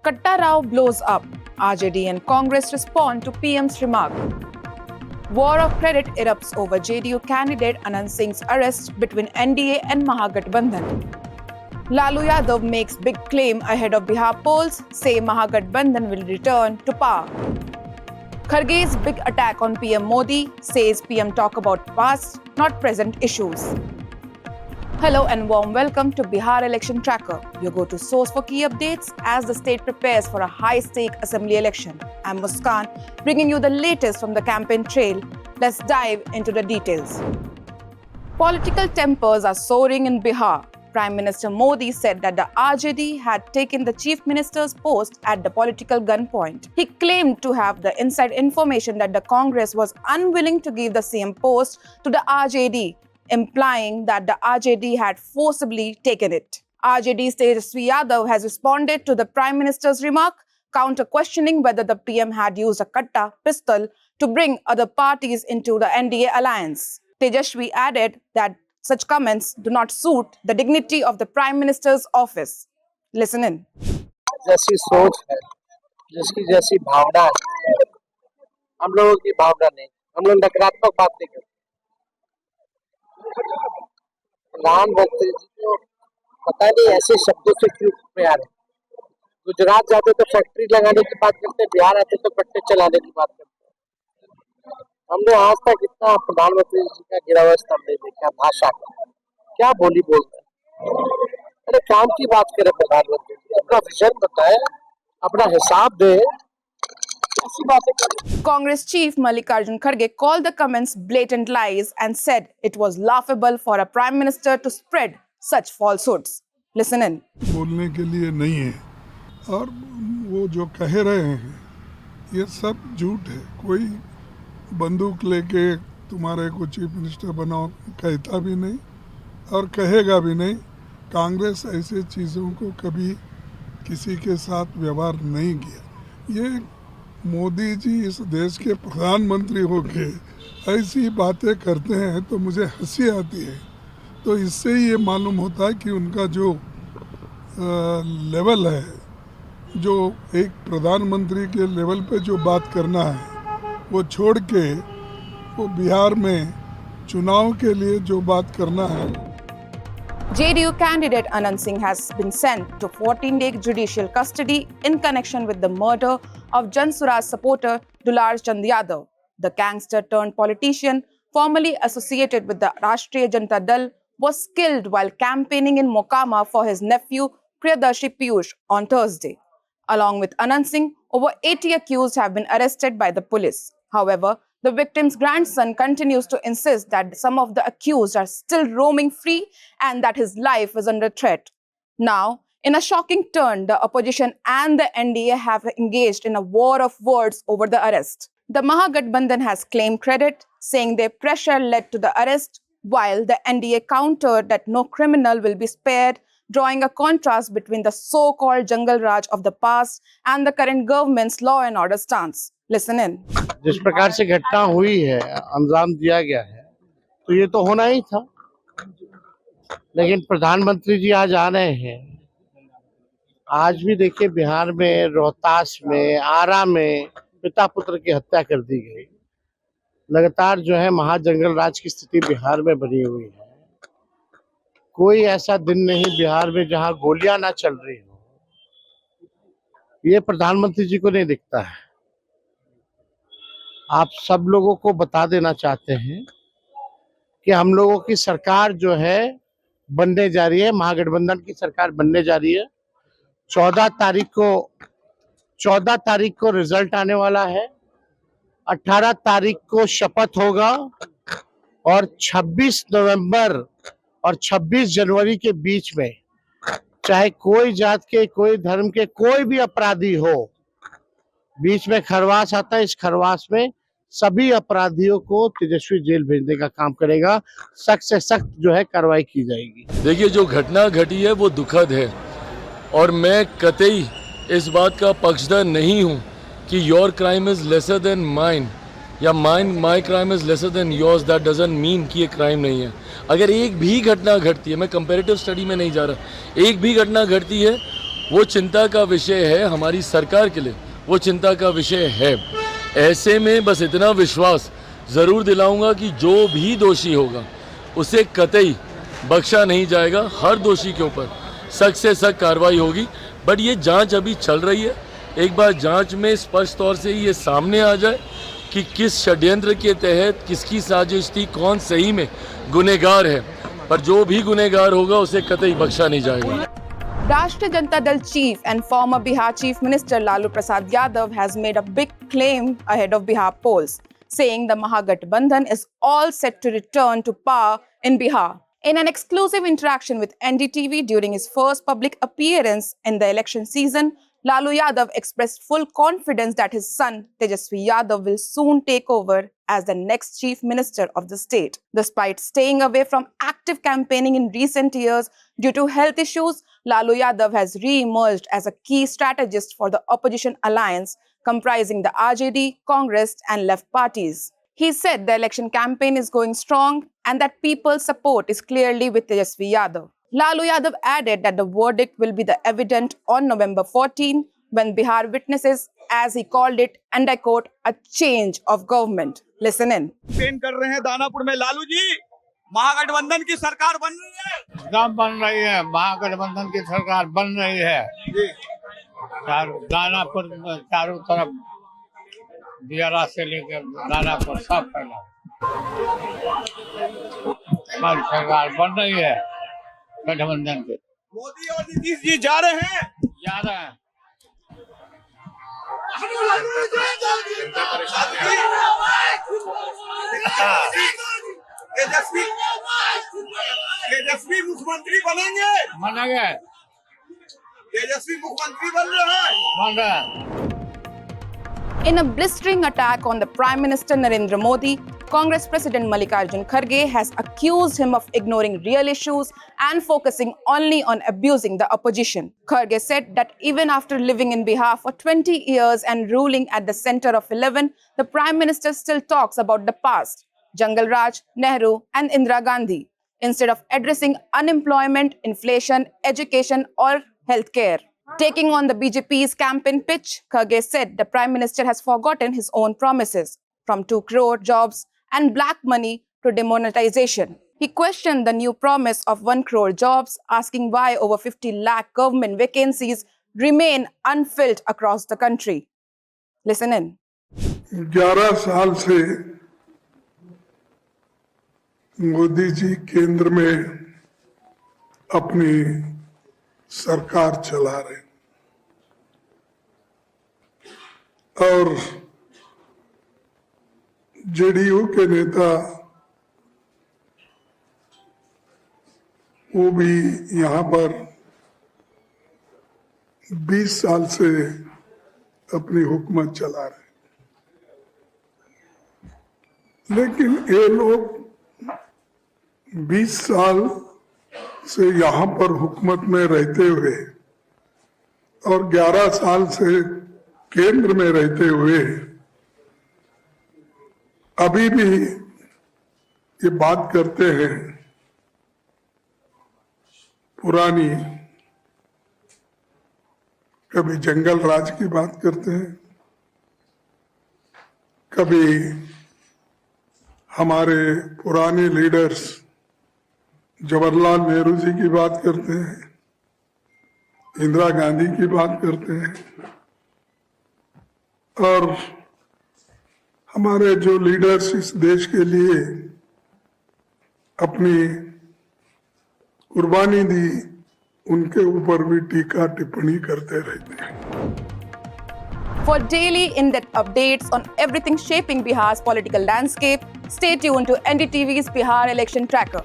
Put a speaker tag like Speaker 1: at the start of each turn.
Speaker 1: Katta row blows up. RJD and Congress respond to PM's remark. War of credit erupts over JDU candidate Anant Singh's arrest between NDA and Mahagathbandhan. Lalu Yadav makes big claim ahead of Bihar polls, say Mahagathbandhan will return to power. Kharge's big attack on PM Modi, says PM talk about past, not present issues. Hello and warm welcome to Bihar Election Tracker, your go-to source for key updates as the state prepares for a high-stake assembly election. I'm Muskan, bringing you the latest from the campaign trail. Let's dive into the details. Political tempers are soaring in Bihar. Prime Minister Modi said that the RJD had taken the Chief Minister's post at the political gunpoint. He claimed to have the inside information that the Congress was unwilling to give the CM post to the RJD, implying that the RJD had forcibly taken it. RJD's Tejashwi Yadav has responded to the Prime Minister's remark, counter-questioning whether the PM had used a Katta pistol to bring other parties into the NDA alliance. Tejashwi added that such comments do not suit the dignity of the Prime Minister's office. Listen in.
Speaker 2: जैसी सोच है, जिसकी जैसी भावना है, हम लोगों की भावना नहीं, हम लोग नकारात्मक बात नहीं करते। प्रधानमंत्री जी को पता नहीं ऐसे शब्दों से क्यों प्यार है। गुजरात जाते तो फैक्ट्री लगाने की बात करते, बिहार आते तो कट्टे चलाने की बात करते। हमने आज तक इतना प्रधानमंत्री जी का गिरा हुआ स्तंभ नहीं देखा। भाषा का क्या बोली बोलते हैं। अरे काम की बात करें प्रधानमंत्री जी, अपना विजन बताए, अपना हिसाब दे, ऐसी बातें करें।
Speaker 1: Congress chief Mallikarjun Kharge called the comments blatant lies and said it was laughable for a prime minister to spread such falsehoods. Listen in.
Speaker 3: बोलने के लिए नहीं है और वो जो कह रहे हैं ये सब झूठ है। कोई बंदूक लेके तुम्हारे को चीफ मिनिस्टर बनाओ कहता भी नहीं और कहेगा भी नहीं। कांग्रेस ऐसे चीज़ों को कभी किसी के साथ व्यवहार नहीं किया। ये मोदी जी इस देश के प्रधानमंत्री होके ऐसी बातें करते हैं तो मुझे हंसी आती है। तो इससे ये मालूम होता है कि उनका जो लेवल है, जो एक प्रधानमंत्री के लेवल पे जो बात करना है वो छोड़ के वो बिहार में चुनाव के लिए जो बात करना है।
Speaker 1: JDU candidate Anant Singh has been sent to 14-day judicial custody in connection with the murder of Jan Suraj supporter Lalu Prasad Yadav. The gangster turned politician, formerly associated with the Rashtriya Janata Dal, was killed while campaigning in Mokama for his nephew Priyadarshu Piyush on Thursday. Along with Anant Singh, over 80 accused have been arrested by the police. However, the victim's grandson continues to insist that some of the accused are still roaming free and that his life is under threat. Now, in a shocking turn, the opposition and the NDA have engaged in a war of words over the arrest. The Mahagathbandhan has claimed credit, saying their pressure led to the arrest, while the NDA countered that no criminal will be spared, drawing a contrast between the so-called jungle raj of the past and the current government's law and order stance. Listen in.
Speaker 2: जिस प्रकार से घटना हुई है, अंजाम दिया गया है, तो ये तो होना ही था। लेकिन प्रधानमंत्री जी आज आ रहे हैं। आज भी देखिए बिहार में, रोहतास में, आरा में पिता पुत्र की हत्या कर दी गई। लगातार जो है महाजंगल राज की स्थिति बिहार में बनी हुई है। कोई ऐसा दिन नहीं बिहार में जहां गोलियां ना चल रही हो। ये प्रधानमंत्री जी को नहीं दिखता है। आप सब लोगों को बता देना चाहते हैं कि हम लोगों की सरकार जो है बनने जा रही है, महागठबंधन की सरकार बनने जा रही है। 14 तारीख को रिजल्ट आने वाला है। 18 तारीख को शपथ होगा और 26 नवंबर और 26 जनवरी के बीच में चाहे कोई जात के, कोई धर्म के, कोई भी अपराधी हो, बीच में खरवास आता है। इस खरवास में सभी अपराधियों को तेजस्वी जेल भेजने का काम करेगा। सख्त से सख्त जो है कार्रवाई की जाएगी।
Speaker 4: देखिए, जो घटना घटी है वो दुखद है और मैं कतई इस बात का पक्षधर नहीं हूं कि your crime is lesser than mine या my crime is lesser than yours. That doesn't mean कि ये क्राइम नहीं है। अगर एक भी घटना घटती है, मैं कंपैरेटिव स्टडी में नहीं जा रहा, एक भी घटना घटती है वो चिंता का विषय है, हमारी सरकार के लिए वो चिंता का विषय है। ऐसे में बस इतना विश्वास ज़रूर दिलाऊंगा कि जो भी दोषी होगा उसे कतई बख्शा नहीं जाएगा। हर दोषी के ऊपर सख्त से सख्त कार्रवाई होगी। बट ये जांच अभी चल रही है। एक बार जांच में स्पष्ट तौर से ये सामने आ जाए कि किस षड्यंत्र के तहत किसकी साजिश थी, कौन सही में गुनहगार है, पर जो भी गुनहगार होगा उसे कतई बख्शा नहीं जाएगा।
Speaker 1: Rashtriya Janata Dal chief and former Bihar Chief Minister Lalu Prasad Yadav has made a big claim ahead of Bihar polls, saying the Mahagathbandhan is all set to return to power in Bihar. In an exclusive interaction with NDTV during his first public appearance in the election season, Lalu Yadav expressed full confidence that his son Tejashwi Yadav will soon take over as the next chief minister of the state. Despite staying away from active campaigning in recent years due to health issues, Lalu Yadav has re-emerged as a key strategist for the opposition alliance comprising the RJD, Congress and left parties. He said the election campaign is going strong and that people's support is clearly with Tejashwi Yadav. Lalu Yadav added that the verdict will be the evident on November 14 when Bihar witnesses, as he called it, and I quote, a change of government. Listen in.
Speaker 5: Campaign कर रहे हैं दानापुर में। लालू जी, महागठबंधन की सरकार बन रही है।
Speaker 2: एकदम बन रही है, महागठबंधन की सरकार बन रही है। दानापुर चारों तरफ दियारा से लेकर दानापुर सब फैला सरकार बन रही है गठबंधन के।
Speaker 5: मोदी और नीतीश जी जा रहे हैं। तेजस्वी मुख्यमंत्री बनेंगे। तेजस्वी मुख्यमंत्री बन रहे हैं।
Speaker 1: In a blistering attack on the Prime Minister Narendra Modi, Congress President Mallikarjun Kharge has accused him of ignoring real issues and focusing only on abusing the opposition. Kharge said that even after living in Bihar for 20 years and ruling at the center of 11, the Prime Minister still talks about the past, Jungle Raj, Nehru and Indira Gandhi, instead of addressing unemployment, inflation, education or healthcare. Taking on the BJP's campaign pitch, Kharge said the Prime Minister has forgotten his own promises, from 2 crore jobs and black money to demonetization. He questioned the new promise of 1 crore jobs, asking why over 50 lakh government vacancies remain unfilled across the country. Listen in.
Speaker 3: 11 साल से मोदी जी केंद्र में अपनी सरकार चला रहे और JDU के नेता वो भी यहाँ पर 20 साल से अपनी हुकूमत चला रहे, लेकिन ये लोग 20 साल से यहाँ पर हुकूमत में रहते हुए और 11 साल से केंद्र में रहते हुए अभी भी ये बात करते हैं पुरानी, कभी जंगल राज की बात करते हैं, कभी हमारे पुराने लीडर्स जवाहरलाल नेहरू जी की बात करते हैं, इंदिरा गांधी की बात करते हैं और हमारे जो लीडर्स इस देश के लिए अपनी कुर्बानी दी उनके ऊपर भी टीका टिप्पणी करते रहते हैं।
Speaker 1: For daily in-depth updates on everything shaping Bihar's political landscape, stay tuned to NDTV's Bihar Election Tracker.